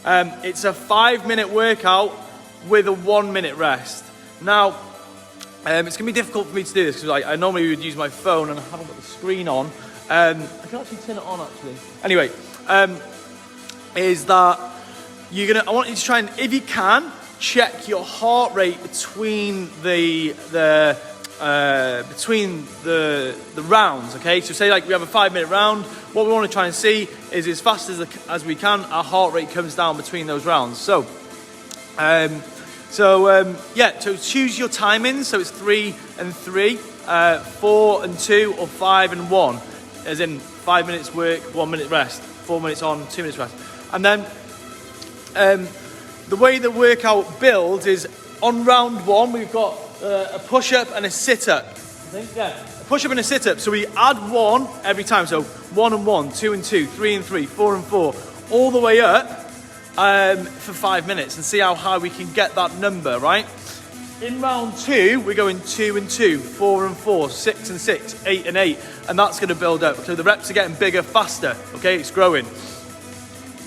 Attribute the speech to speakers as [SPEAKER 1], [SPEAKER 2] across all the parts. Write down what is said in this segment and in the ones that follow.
[SPEAKER 1] It's a 5-minute workout with a 1-minute rest. Now, it's gonna be difficult for me to do this because I normally would use my phone and I haven't got the screen on. I can actually turn it on actually. Anyway, is that I want you to try and, if you can, check your heart rate between the rounds, okay? So say like we have a 5-minute round, what we want to try and see is as fast as we can, our heart rate comes down between those rounds. So choose your timings, so it's 3 and 3, 4 and 2, or 5 and 1, as in 5 minutes work, 1 minute rest, 4 minutes on, 2 minutes rest. And then the way the workout builds is on round 1, we've got a push-up and a sit-up. A push-up and a sit-up. So we add 1 every time. So 1 and 1, 2 and 2, 3 and 3, 4 and 4, all the way up for 5 minutes, and see how high we can get that number, right? In round 2, we're going 2 and 2, 4 and 4, 6 and 6, 8 and 8, and that's going to build up. So the reps are getting bigger faster, okay? It's growing.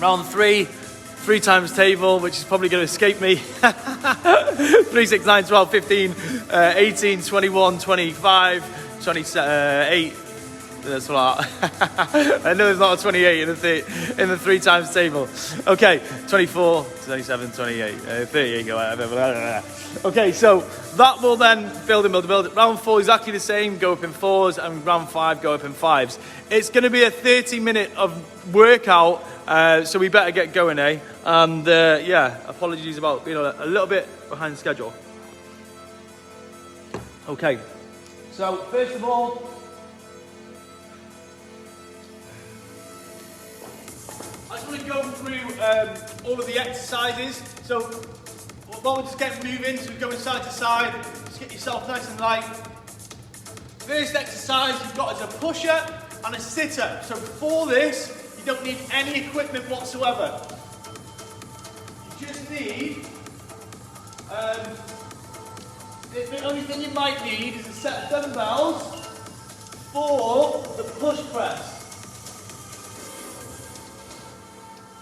[SPEAKER 1] Round 3, 3 times table, which is probably going to escape me. 3, 6, 9, 12, 15, 18, 21, 25, 28. That's what I know there's not a 28 in the 3 times table. Okay, 24, 27, 28, 30. Okay, so that will then build and build and build. Round 4 exactly the same, go up in 4s, and round 5 go up in 5s. It's going to be a 30-minute of workout, so we better get going, eh? And apologies about being a little bit behind schedule. Okay, so first of all, I just want to go through all of the exercises. So while we're just getting moving, so we're going side to side, just get yourself nice and light. First exercise you've got is a push-up and a sit-up. So for this, you don't need any equipment whatsoever. You just need, the only thing you might need is a set of dumbbells for the push press.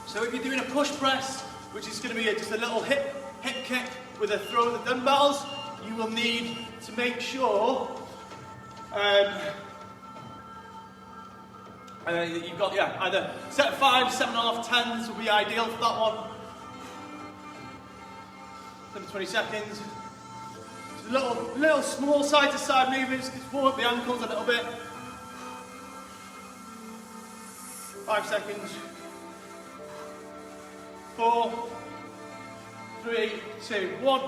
[SPEAKER 1] So if you're doing a push press, which is going to be just a little hip kick with a throw of the dumbbells, you will need to make sure you've got either set of 5, 7.5, 10s will be ideal for that one. 20 seconds. Just little small side to side movements, just warm up the ankles a little bit. 5 seconds. 4, 3, 2, 1.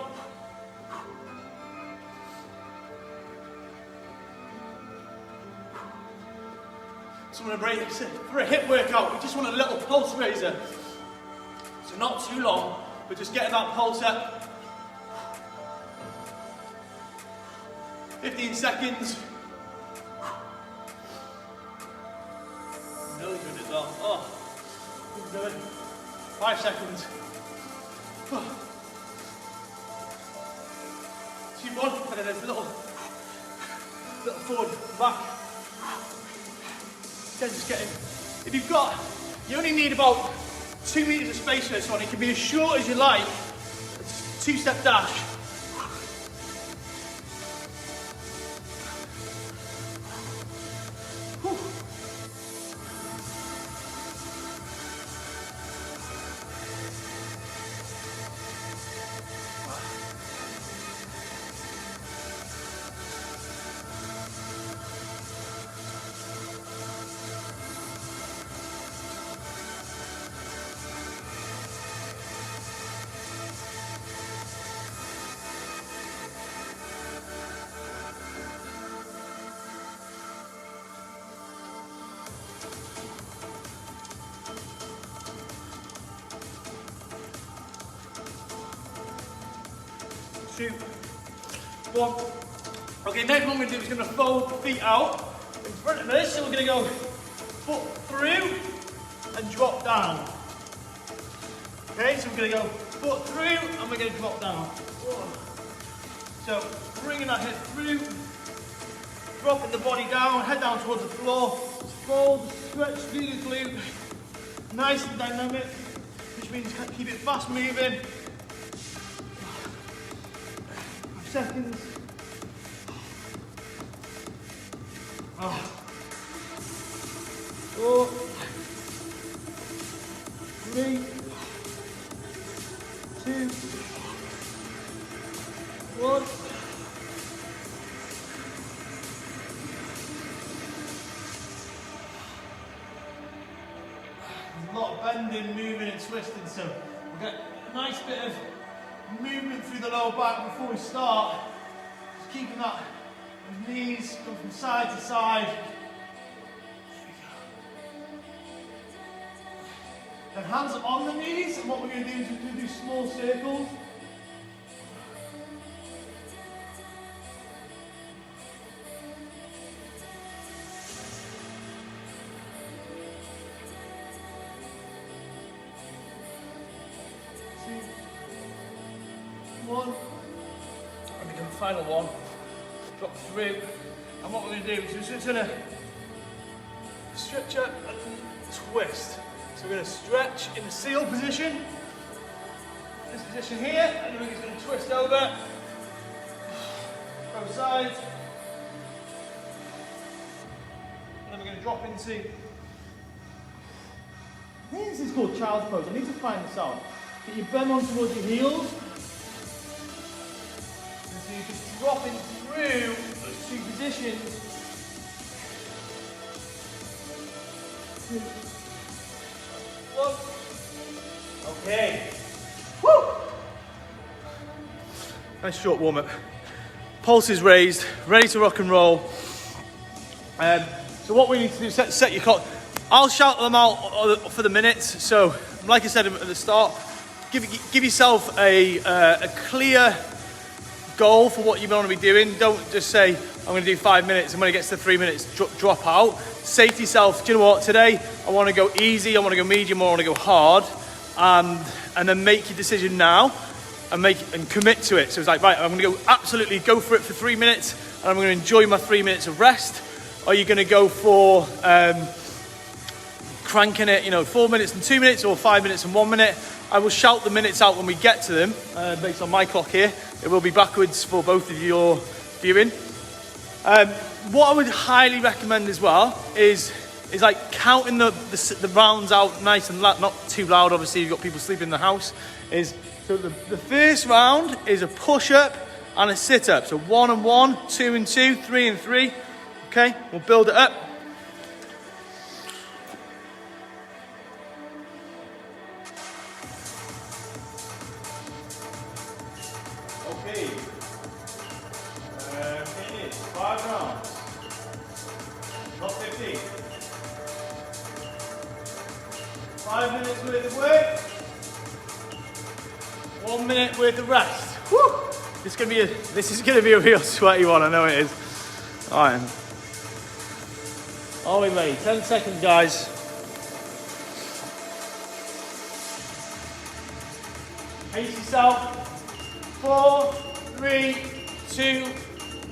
[SPEAKER 1] So for a hip workout, we just want a little pulse raiser. So not too long, but just getting that pulse up. 15 seconds. Really good as well. Oh, keep going. 5 seconds. 2, 1, and then there's a little forward, back. Then just getting, if you've got, you only need about 2 meters of space for this one. It can be as short as you like. It's a 2-step dash. Two, 1. Okay, next one we're going to do is going to fold the feet out in front of us. So we're going to go foot through and drop down. Okay, so we're going to go foot through and we're going to drop down. So bringing that hip through, dropping the body down, head down towards the floor. Fold, stretch through the glute. Nice and dynamic. Just means keep it fast moving. 5 seconds. 4, 3, 2, 1. A lot of bending, moving and twisting, so we'll get a nice bit of movement through the lower back before we start. Just keeping that knees go from side to side. Then hands on the knees, and what we're going to do is we're going to do small circles. One, and we do the final one, drop through, and what we're going to do is we're just going to stretch up and twist. So we're going to stretch in the seal position, this position here, and then we're just going to twist over, both sides, and then we're going to drop into, I think this is called child's pose. I need to find this out. Get your bum on towards your heels. So you can drop in through those two positions. 2, 1. Okay. Woo! Nice short warm up. Pulse is raised, ready to rock and roll. So what we need to do is set your clock. I'll shout them out for the minutes. So, like I said at the start, give yourself a clear goal for what you want to be doing. Don't just say, I'm going to do 5 minutes, and when it gets to 3 minutes, drop out. Say to yourself, do you know what, today I want to go easy, I want to go medium, or I want to go hard, and then make your decision now and commit to it. So it's like, right, I'm going to absolutely go for it for 3 minutes, and I'm going to enjoy my 3 minutes of rest. Are you going to go for cranking it, 4 minutes and 2 minutes, or 5 minutes and 1 minute? I will shout the minutes out when we get to them, based on my clock here. It will be backwards for both of your viewing. What I would highly recommend as well is like counting the rounds out nice and loud, not too loud, obviously you've got people sleeping in the house. So the first round is a push-up and a sit-up. So 1 and 1, 2 and 2, 3 and 3. Okay, we'll build it up. Okay, it is 5 rounds, not 15. 5 minutes worth of work, 1 minute worth of rest. Woo! This is gonna be a real sweaty one, I know it is. All right. Are we ready? 10 seconds, guys. Pace yourself. 4, 3, 2,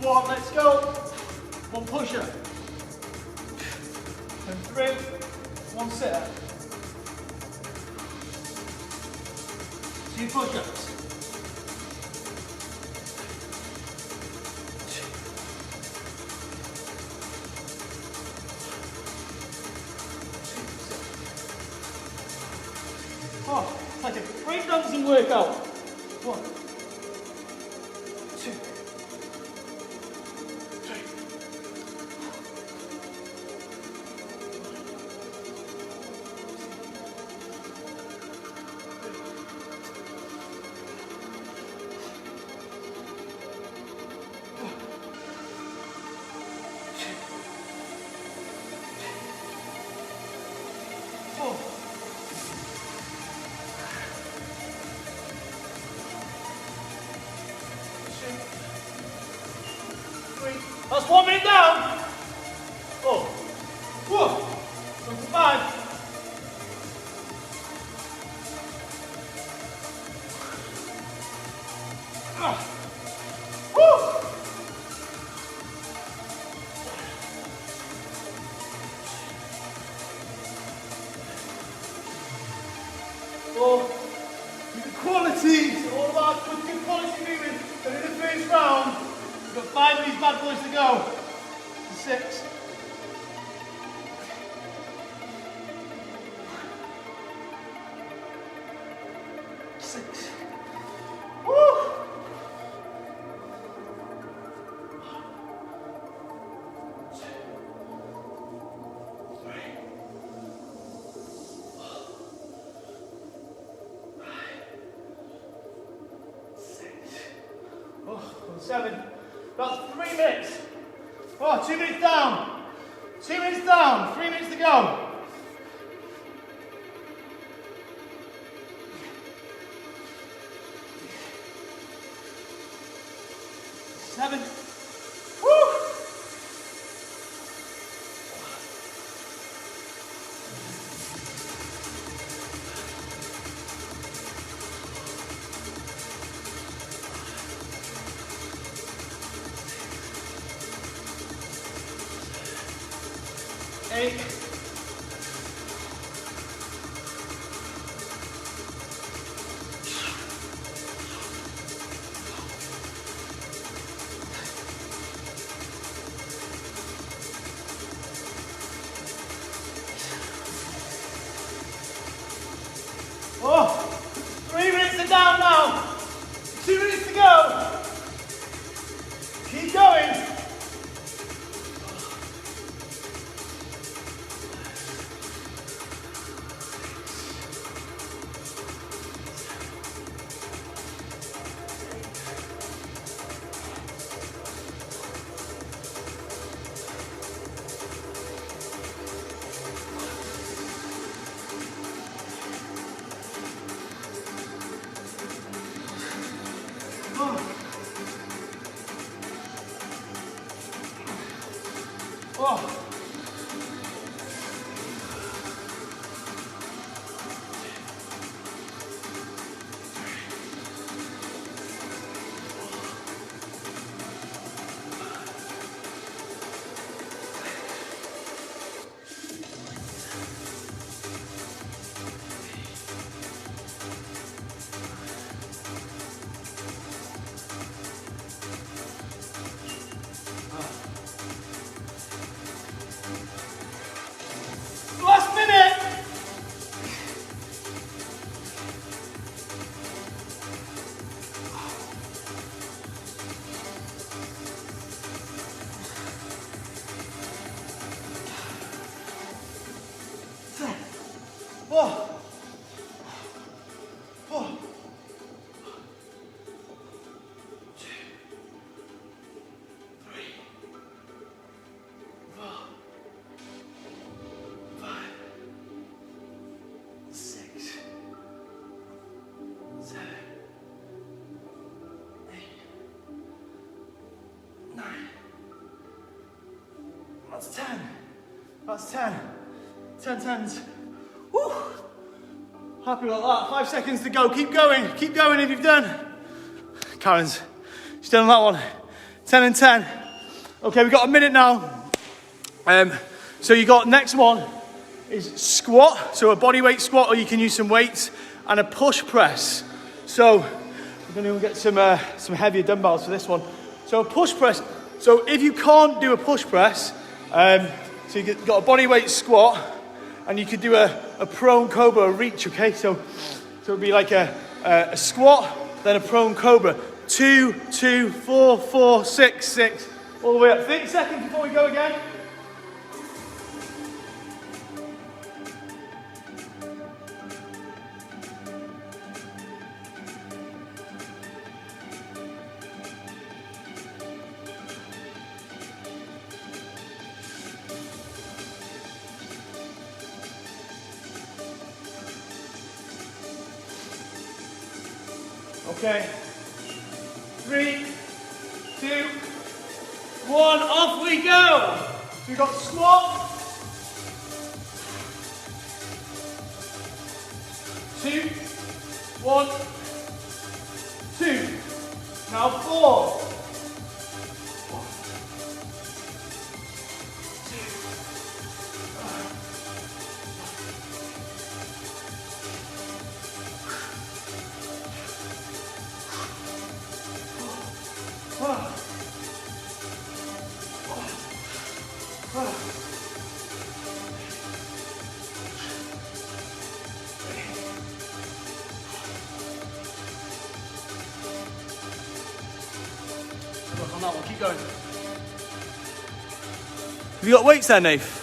[SPEAKER 1] 1. Let's go. 1 push-up. And 3. 1 sit-up. 2 push-ups. 2. Oh, it's like a breakdancing workout. 1, 2, 3. That's 1 minute down. 4, 5. Woo! 4. quality. So all about good quality movement. And in the first round, we've got 5 of these bad boys to go. 6. 6. Woo! 7. That's 3 minutes. Oh, 2 minutes down. 2 minutes down. 3 minutes to go. 7. Woo! 8. 3 minutes are down now. 2 minutes to go. Keep going. Oh. Last minute! Oh. Oh. 2, 3, 4, 5, 6, 7, 8, 9. That's 10. That's 10. 10 tens. Woo! Happy about that. 5 seconds to go. Keep going. Keep going if you've done. Karen's still on that one. 10 and 10. Okay, we've got a minute now. So you got next one is squat. So a body weight squat, or you can use some weights, and a push press. So we're going to get some heavier dumbbells for this one. So a push press. So if you can't do a push press, so you've got a body weight squat, and you could do a prone cobra, a reach, okay? So it'd be like a squat, then a prone cobra. 2, 2, 4, 4, 6, 6, all the way up. 30 seconds before we go again. Okay, 3, 2, 1, off we go. So we've got squat, 2, 1, 2, now 4, 2, Look on that one, keep going. Have you got weights there, Nath?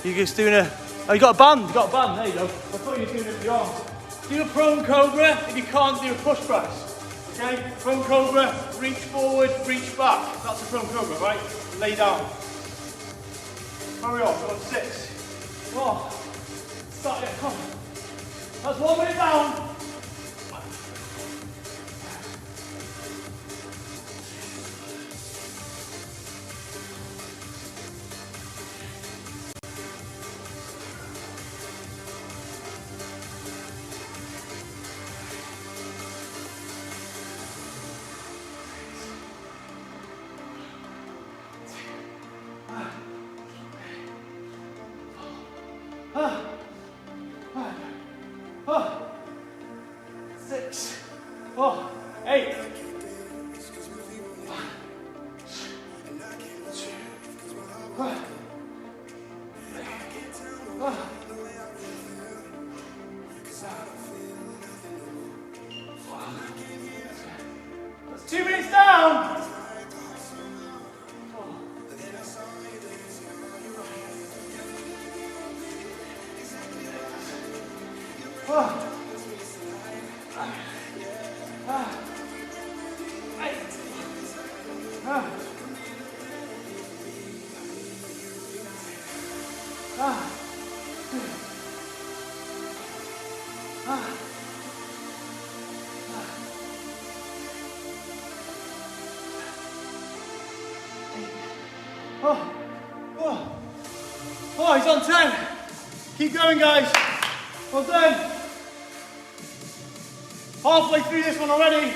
[SPEAKER 1] You're just doing a... Oh, you got a band. You got a band. There you go. I thought you were doing it with your arms. Do a prone cobra. If you can't, do a push press. Okay? Prone cobra. Reach forward, reach back. That's a prone cobra, right? Lay down. Hurry on. Go on 6. Come on. Start it. Come on. That's 1 minute down. That's 2 minutes down. Oh, he's on 10. Keep going, guys. Well done. Halfway through this one already.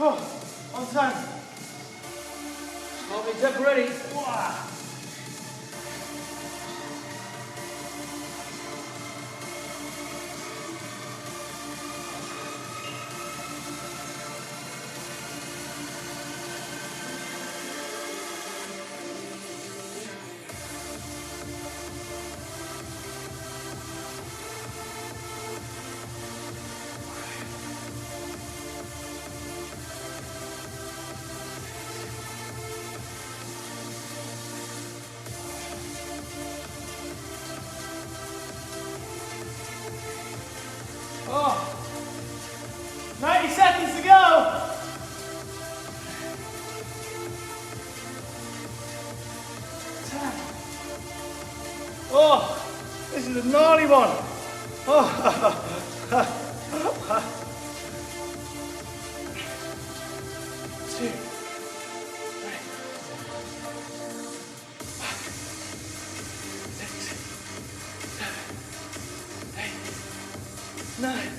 [SPEAKER 1] Oh, on 10. Halfway depth already. Wow. Oh, 90 seconds to go. Oh, this is a gnarly one. Oh. 2, 3, 6, 7, 8, 9,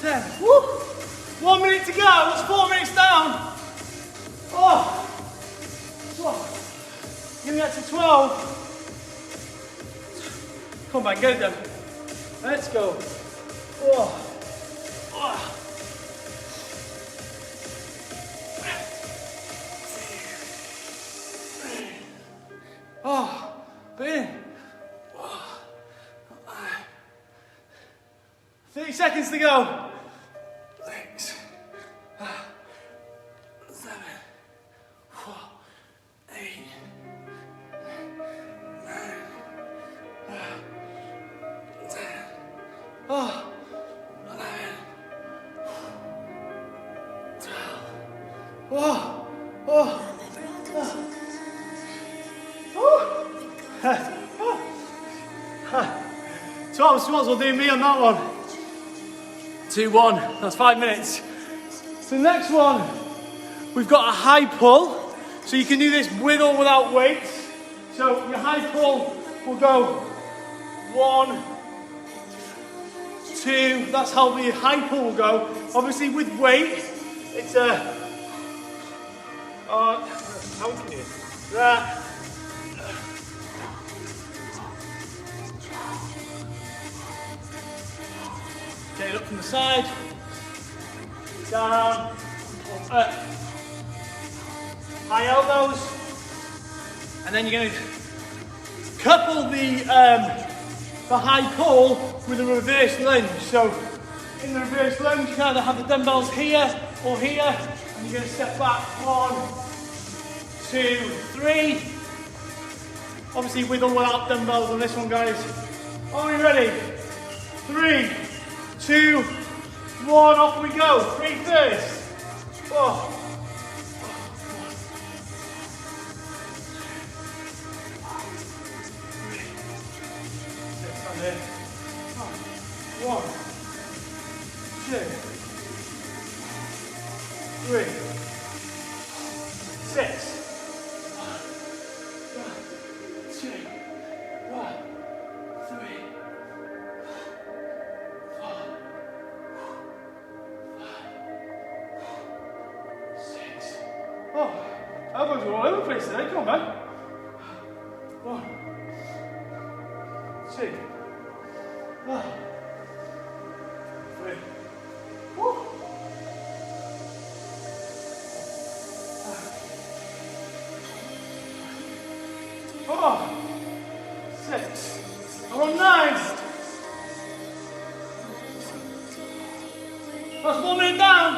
[SPEAKER 1] 10. Woo! 1 minute to go. That's 4 minutes down. Oh, 12. Give me that to 12. Come on, get it done. Let's go. Oh. Oh. Oh, brilliant. 30 seconds to go. 6, 7, 8, 9, 10. Oh, 11, 12. Oh, oh. 12 squats will do me on that one. 2-1, that's 5 minutes. So next one, we've got a high pull. So you can do this with or without weights. So your high pull will go 1, 2, that's how the high pull will go. Obviously with weight, it's a, how we can do it? That. Okay, look from the side, down, up, high elbows, and then you're going to couple the high pull with a reverse lunge. So in the reverse lunge, you kind of have the dumbbells here, or here, and you're going to step back. 1, 2, 3. Obviously with or without dumbbells on this one, guys. Are we ready? 3, 2, 1, off we go. 3 first. 4. 1, 2, 3, 6. 1, 2, 1, 3, 4, 5, 6. Oh, elbows are all over the place today. Come on, man. 1, 2. 3. Woo. 4, 6. I'm on 9. That's 1 minute down.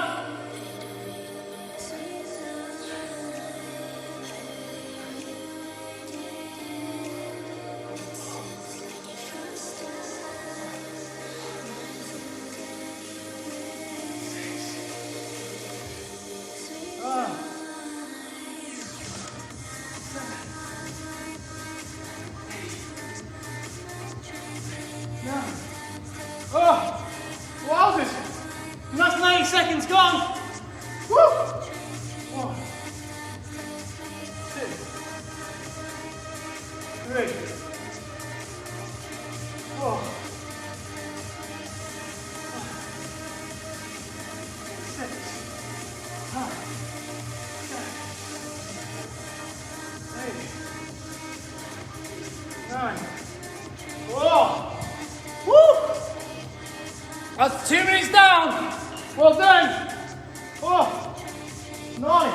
[SPEAKER 1] Oh, wowzers. And that's 90 seconds gone. Woo! 1, 2, 3, 4, 6, 5, 7, 8, 9. Whoa! Woo! That's 2 minutes down. Well done. 9.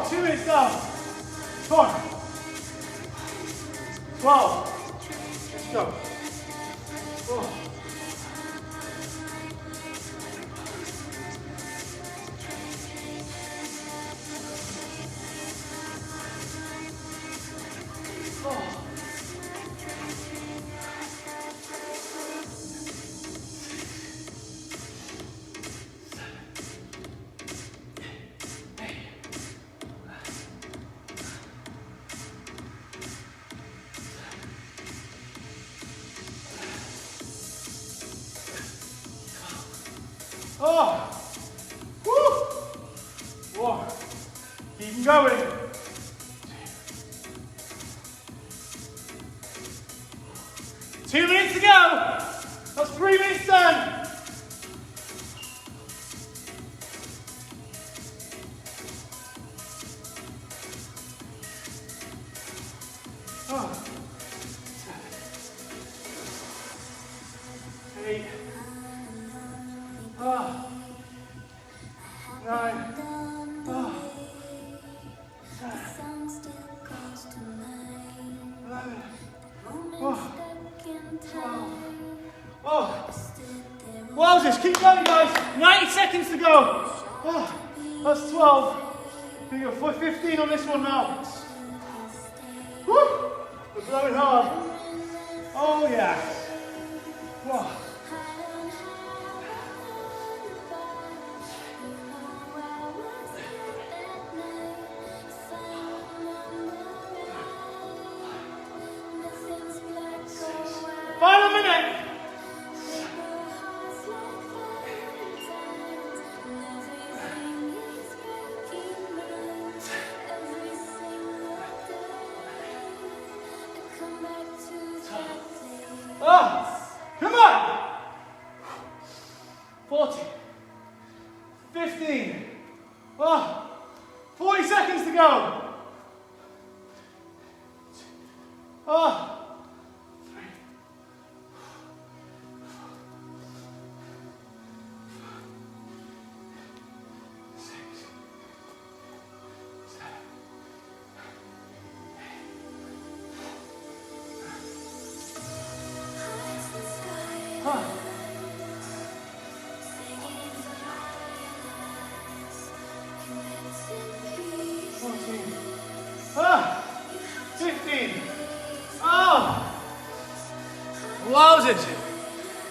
[SPEAKER 1] 2 minutes down. 10. 12. Let's go. 1. Keep going. 2 minutes to go. That's 3 minutes done. Oh. 8. 9. Wowzers, keep going, guys. 90 seconds to go. That's 12. We got 15 on this one now. Woo! We're blowing hard. Oh yeah. Whoa. Final minute. Come on. 40. 15. 40 seconds to go. 3. 6. 7. 8.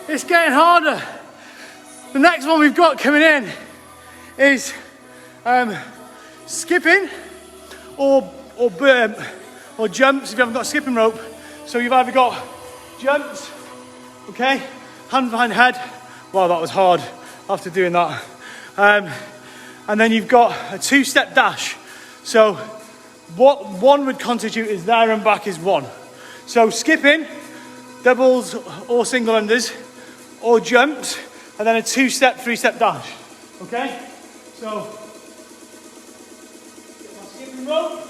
[SPEAKER 2] It's getting harder. The next one we've got coming in is skipping or jumps if you haven't got a skipping rope. So you've either got jumps, okay, hand behind head. Wow, that was hard after doing that. And then you've got a 2-step dash. So what one would constitute is there and back is one. So skipping, doubles or single unders, or jumps, and then a 2-step, 3-step dash. Okay? So, get my skipping rope.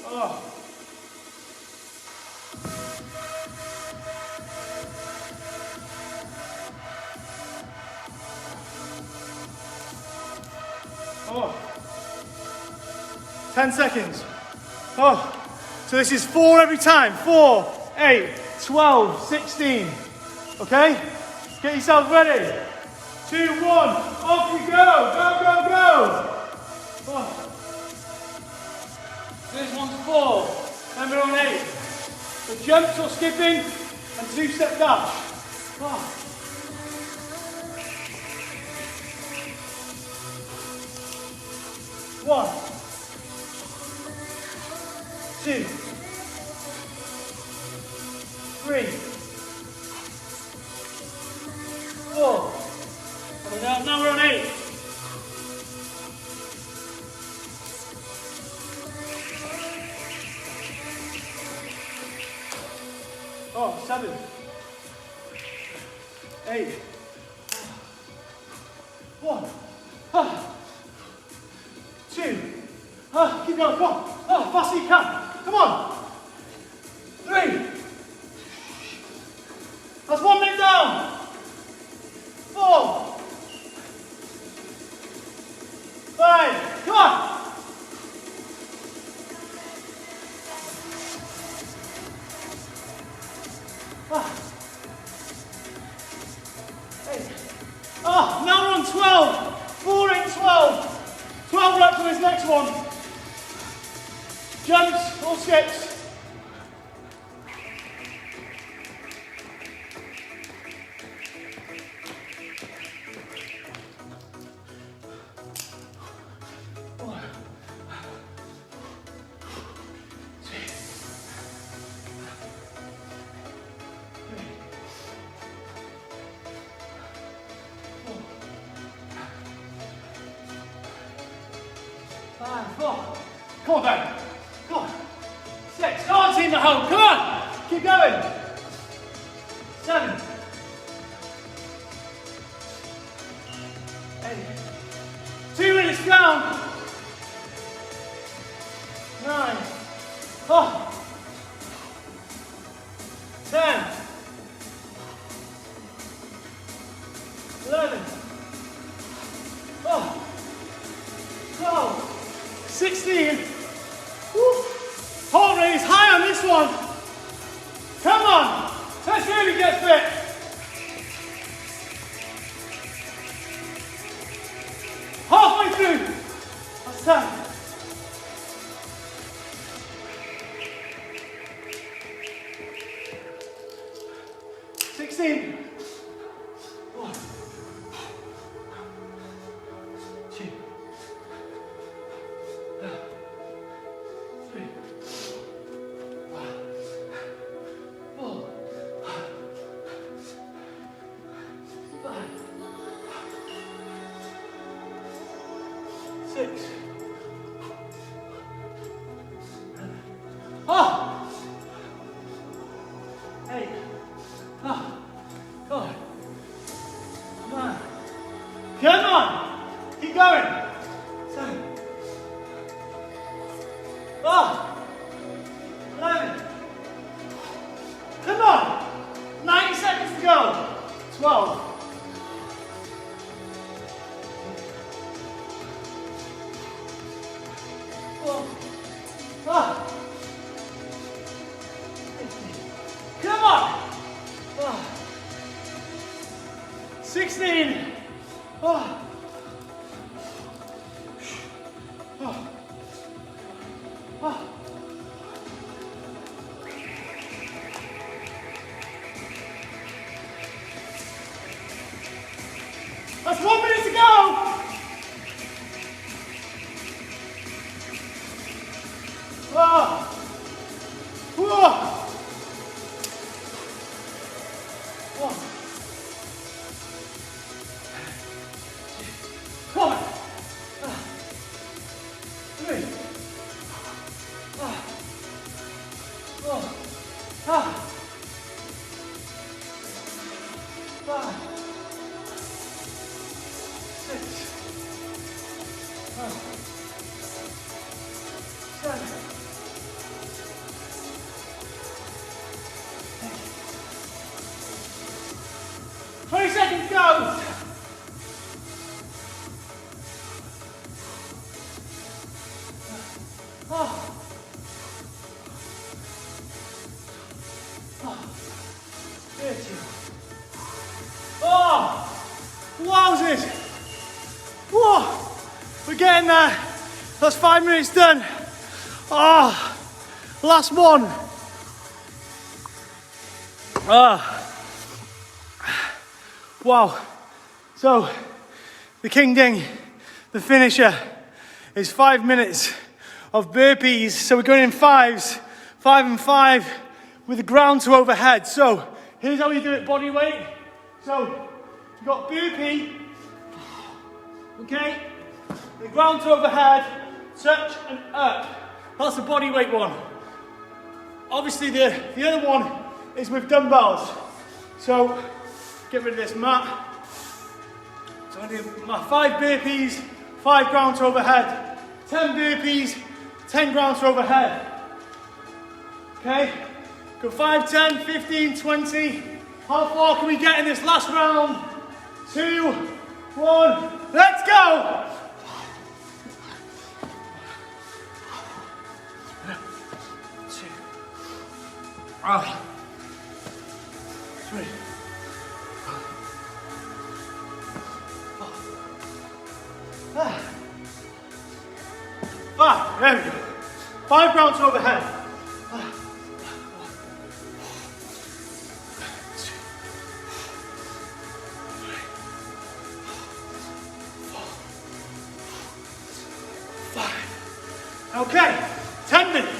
[SPEAKER 2] Oh. Oh. 10 seconds. Oh. So this is 4 every time. 4, 8, 12, 16. Okay? Get yourself ready. 2, 1. Off you go. Go, go, go. Oh. This one's 4. Then we're on 8. So jumps or skipping and 2-step dash. Oh. 1, 2, 3, 4. And now we're on 8. Oh, 7, 8. 1. 2. Keep going, come on. Fast as you can. Come on. 3. That's 1 minute down. 4. 5. Come on. 8. Now we're on 12. 4, 8, 12. 12 reps on this next one. Jumps or skips. Come on, Ben. Come on. 6. Come on, team at home. Come on. Keep going. 7. 8. 2 minutes down. 9. 10. 11. 12. 16. Woo. Heart rate is high on this one. Come on. Let's really get fit. Halfway through. That's 10. 16. 1. 2. 3. 4. 5. 6. 8. God. 9. Come on. Keep going. 7. 11. Come on. 90 seconds to go. 12. 4. Come on. 16. 17. on. Come on. 3. 4. 5. 6. 7. 20 seconds, go! Oh. Oh. 30. Oh! Wowzers! Whoa! We're getting there. That's 5 minutes done. Oh! Last one. Ah. Wow. So, the King Ding, the finisher, is 5 minutes of burpees. So we're going in 5s, 5 and 5 with the ground to overhead. So, here's how you do it body weight. So, you've got burpee, okay? The ground to overhead, touch and up. That's the body weight one. Obviously the other one is with dumbbells. So, get rid of this mat. So I'm going to do my 5 burpees, 5 ground to overhead, 10 burpees, 10 ground to overhead. Okay? Go 5, 10, 15, 20. How far can we get in this last round? 2, 1, let's go! 2. 3. 5, there we go. 5 ground to overhead. 5. Okay, 10 minutes.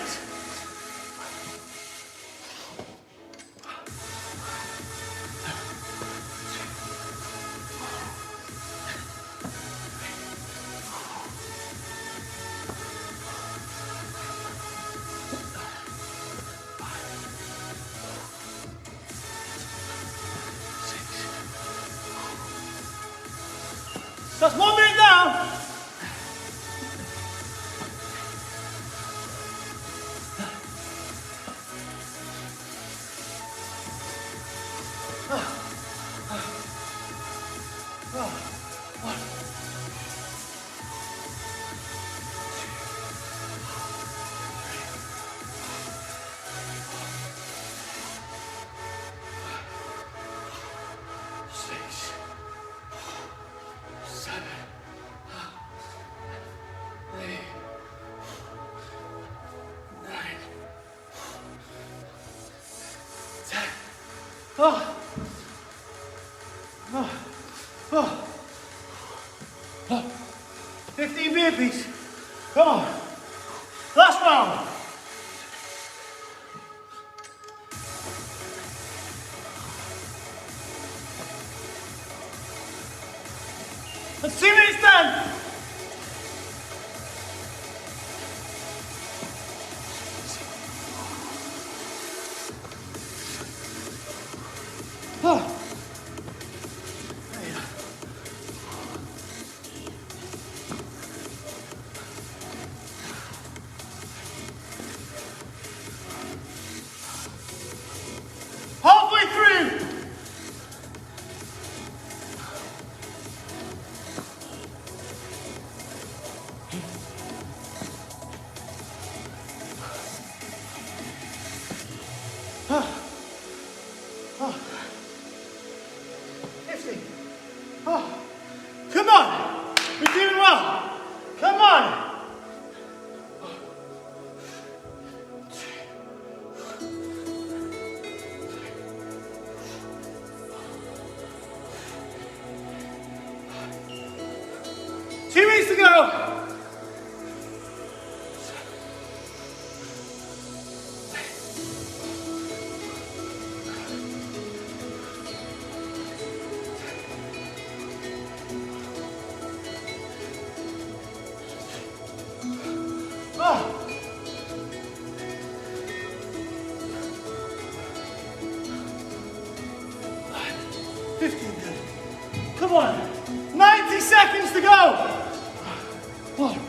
[SPEAKER 2] That's 1 minute down. Oh. Oh. Oh. Oh. 15 burpees. Come on. Last round. That's 2 minutes done. Oh. Halfway through. Oh. Oh. 50. Oh. Come on. We're doing well. Come on. 2 minutes to go. 15 good. Come on. 90 seconds to go. 1.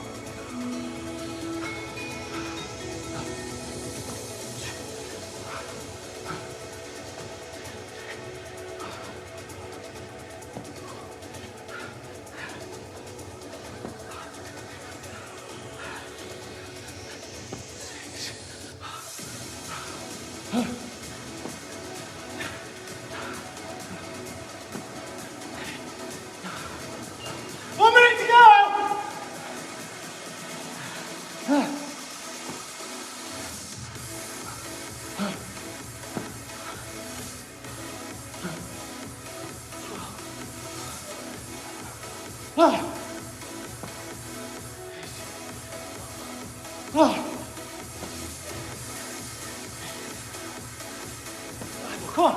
[SPEAKER 2] Come on.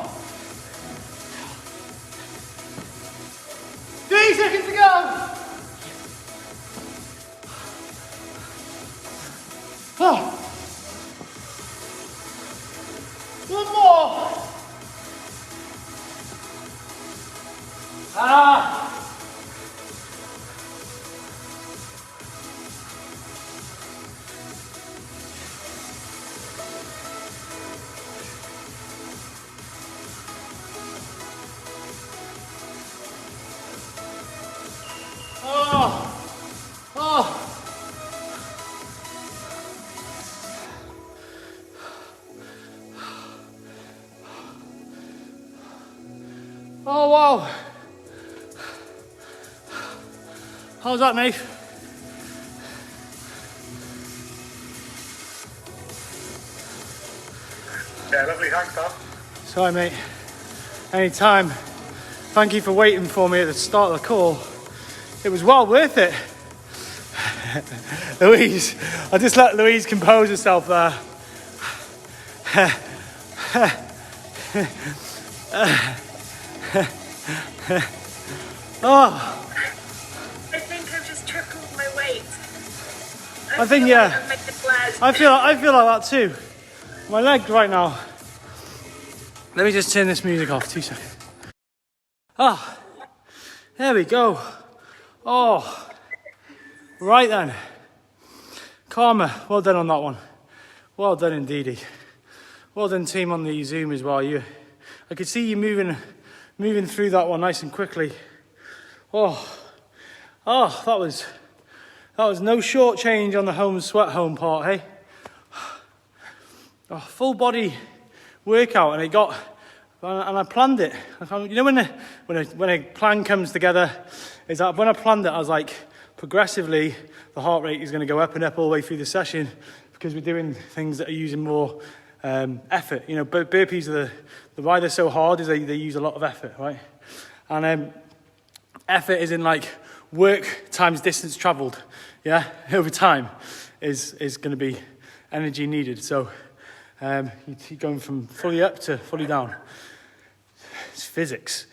[SPEAKER 2] 3 seconds to go. One more. Oh, wow. How's that, mate?
[SPEAKER 3] Yeah, lovely, thanks, Tom.
[SPEAKER 2] Sorry, mate. Anytime. Thank you for waiting for me at the start of the call. It was well worth it. Louise, I just let Louise compose herself there.
[SPEAKER 3] I think I've just tripled my weight.
[SPEAKER 2] I think, yeah. I feel like that too. My leg right now. Let me just turn this music off, 2 seconds. There we go. Oh, right then. Karma, well done on that one. Well done indeedy. Well done team on the Zoom as well. I could see you moving through that one nice and quickly. Oh, that was no short change on the home sweat home part, hey? Oh, full body workout, and I planned it. You know when a plan comes together, is that when I planned it, I was like, progressively the heart rate is going to go up and up all the way through the session because we're doing things that are using more effort. You know, burpees are why they're so hard is they use a lot of effort, right? And effort is in like work times distance traveled, yeah, over time is going to be energy needed. So you're going from fully up to fully down. It's physics.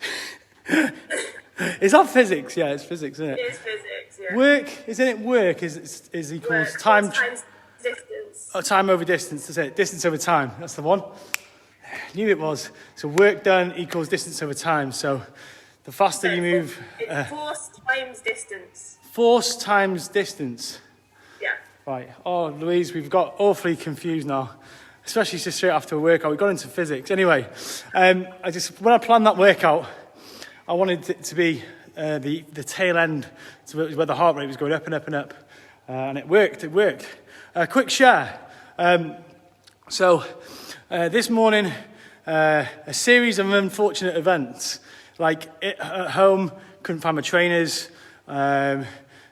[SPEAKER 2] Is that physics? Yeah, it's physics, isn't it?
[SPEAKER 3] It is physics, yeah.
[SPEAKER 2] Work, isn't it? Work is equals
[SPEAKER 3] Work
[SPEAKER 2] time
[SPEAKER 3] times distance.
[SPEAKER 2] Oh, time over distance. That's it. Distance over time. That's the one. Knew it was. So work done equals distance over time. So the faster you move.
[SPEAKER 3] It's force times distance.
[SPEAKER 2] Force times distance.
[SPEAKER 3] Yeah.
[SPEAKER 2] Right. Oh, Louise, we've got awfully confused now. Especially just straight after a workout. We got into physics. Anyway, when I planned that workout, I wanted it to be the tail end, to where the heart rate was going up and up and up. And it worked. Quick share. This morning, a series of unfortunate events. Like at home, couldn't find my trainers,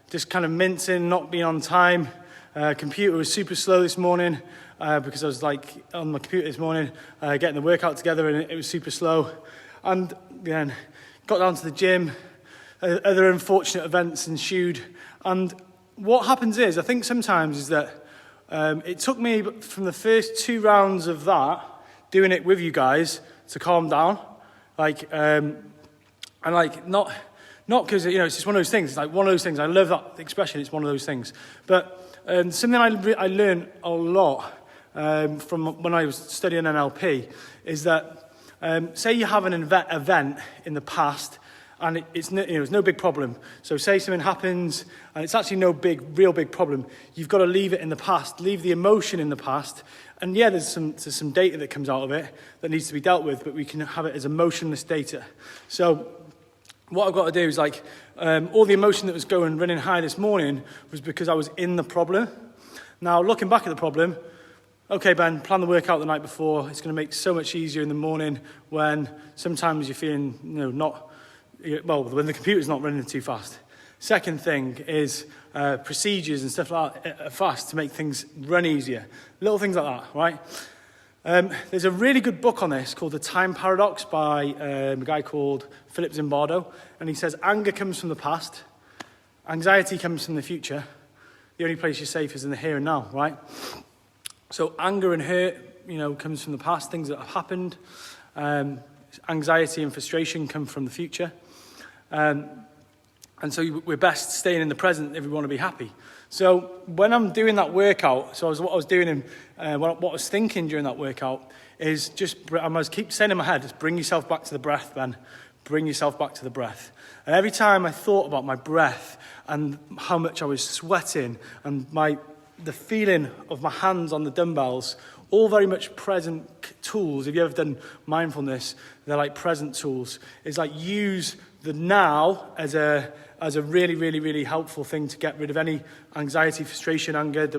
[SPEAKER 2] just kind of mincing, not being on time. Computer was super slow this morning because I was like on my computer this morning, getting the workout together, and it was super slow. And then got down to the gym, other unfortunate events ensued. And what happens is, I think sometimes is that it took me from the first 2 rounds of that, doing it with you guys, to calm down. Not because, it's just one of those things. It's like one of those things. I love that expression. It's one of those things. But something I learned a lot from when I was studying NLP is that say you have an event in the past, and it's no big problem. So say something happens, and it's actually no real big problem. You've got to leave it in the past, leave the emotion in the past. And yeah, there's some data that comes out of it that needs to be dealt with, but we can have it as emotionless data. So what I've got to do is all the emotion that was running high this morning was because I was in the problem. Now, looking back at the problem, okay, Ben, plan the workout the night before. It's going to make it so much easier in the morning when sometimes you're feeling, when the computer's not running too fast. Second thing is procedures and stuff like that are fast to make things run easier. Little things like that, right? There's a really good book on this called The Time Paradox by a guy called Philip Zimbardo. And he says, anger comes from the past. Anxiety comes from the future. The only place you're safe is in the here and now, right? So anger and hurt, comes from the past, things that have happened. Anxiety and frustration come from the future. And so we're best staying in the present if we want to be happy. So when I'm doing that workout, what I was doing and what I was thinking during that workout is I must keep saying in my head, just bring yourself back to the breath, Ben. Bring yourself back to the breath. And every time I thought about my breath and how much I was sweating and the feeling of my hands on the dumbbells, all very much present tools. If you ever done mindfulness, they're like present tools. It's like use the now as a really, really, really helpful thing to get rid of any anxiety, frustration, anger,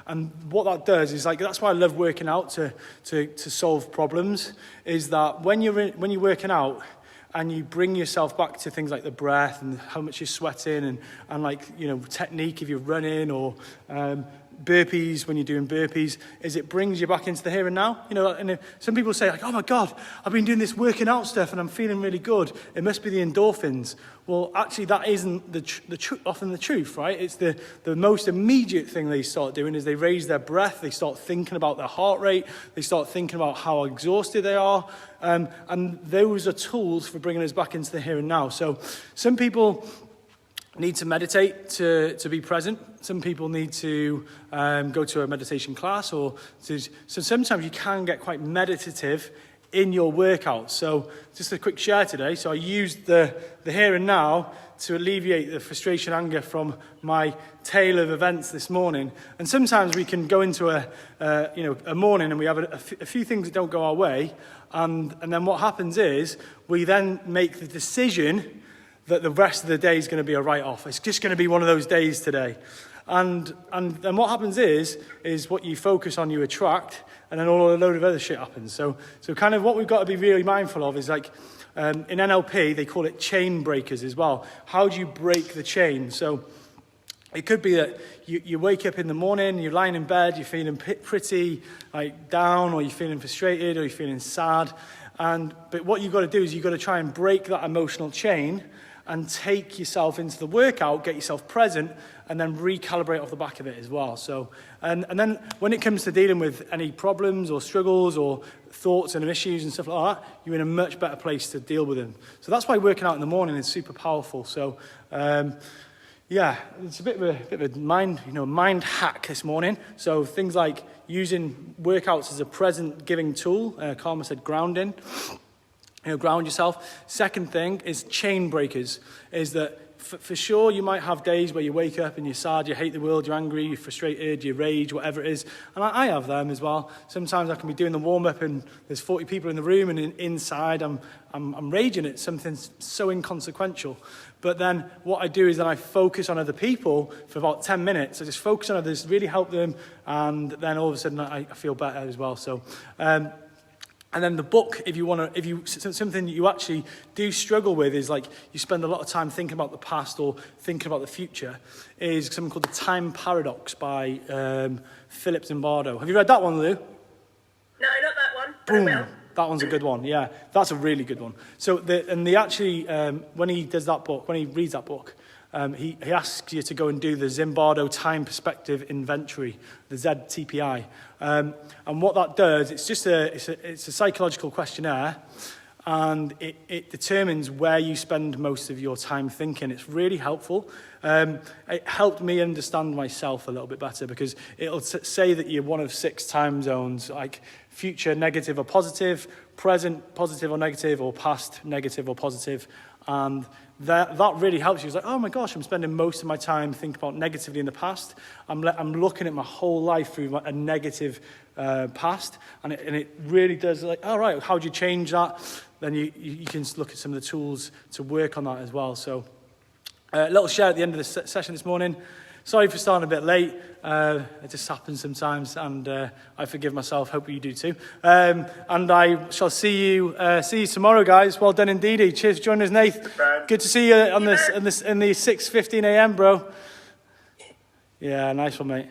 [SPEAKER 2] and what that does is that's why I love working out to solve problems, is that when you're working out and you bring yourself back to things like the breath and how much you're sweating and technique if you're running or burpees when you're doing burpees, is it brings you back into the here and now. And some people say oh my God, I've been doing this working out stuff and I'm feeling really good. It must be the endorphins. Well, actually that isn't often the truth, right? It's the most immediate thing they start doing is they raise their breath, they start thinking about their heart rate, they start thinking about how exhausted they are, and those are tools for bringing us back into the here and now. So some people need to meditate to be present. Some people need to go to a meditation class, so sometimes you can get quite meditative in your workout. So just a quick share today. So I used the here and now to alleviate the frustration, anger from my tale of events this morning. And sometimes we can go into a morning and we have a few things that don't go our way, and then what happens is we then make the decision that the rest of the day is going to be a write-off. It's just going to be one of those days today. And then what happens is what you focus on, you attract, and then a load of other shit happens. So kind of what we've got to be really mindful of is in NLP, they call it chain breakers as well. How do you break the chain? So it could be that you wake up in the morning, you're lying in bed, you're feeling pretty down, or you're feeling frustrated, or you're feeling sad. But what you've got to do is you've got to try and break that emotional chain and take yourself into the workout, get yourself present, and then recalibrate off the back of it as well. So, and then when it comes to dealing with any problems or struggles or thoughts and issues and stuff like that, you're in a much better place to deal with them. So that's why working out in the morning is super powerful. So, it's a bit of a mind hack this morning. So things like using workouts as a present giving tool. Karma said grounding. Ground yourself. Second thing is chain breakers. Is that for sure you might have days where you wake up and you're sad, you hate the world, you're angry, you're frustrated, you rage, whatever it is. And I have them as well. Sometimes I can be doing the warm up and there's 40 people in the room, and inside I'm raging at something so inconsequential. But then what I do is then I focus on other people for about 10 minutes. I just focus on others, really help them, and then all of a sudden I feel better as well. So. And then the book, something that you actually do struggle with is you spend a lot of time thinking about the past or thinking about the future, is something called The Time Paradox by Philip Zimbardo. Have you read that one, Lou?
[SPEAKER 3] No, not that one.
[SPEAKER 2] Boom. That one's a good one. Yeah, that's a really good one. So, when he does that book, when he reads that book, he asks you to go and do the Zimbardo Time Perspective Inventory, the ZTPI. And what that does, it's a psychological questionnaire, and it determines where you spend most of your time thinking. It's really helpful. It helped me understand myself a little bit better, because it'll say that you're one of 6 time zones, future negative or positive, present positive or negative, or past negative or positive. And that really helps you. It's like, oh my gosh, I'm spending most of my time thinking about negatively in the past. I'm looking at my whole life through a negative past. And it really does, like, all right, how do you change that? Then you can look at some of the tools to work on that as well. So a little share at the end of the session this morning. Sorry for starting a bit late. It just happens sometimes, and I forgive myself. Hope you do too. And I shall see you tomorrow, guys. Well done indeed. Cheers for joining us, Nath. Good to see you on this in the 6:15 a.m., bro. Yeah, nice one, mate.